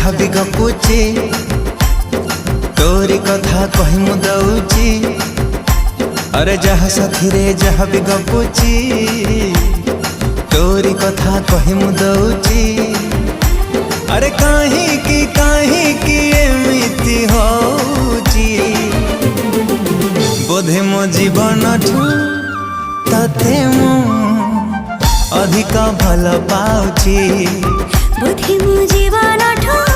जहाँ भी गपुची तोरी कथा कही मु दउची। अरे जहाँ साथी रे जहाँ भी गपुची तोरी कथा कही मु दउची। अरे कहीं की एमिति होची बोधे मो जीवन ठू तते मु अधिक भल पाउची। बोधे मो जीवन ठू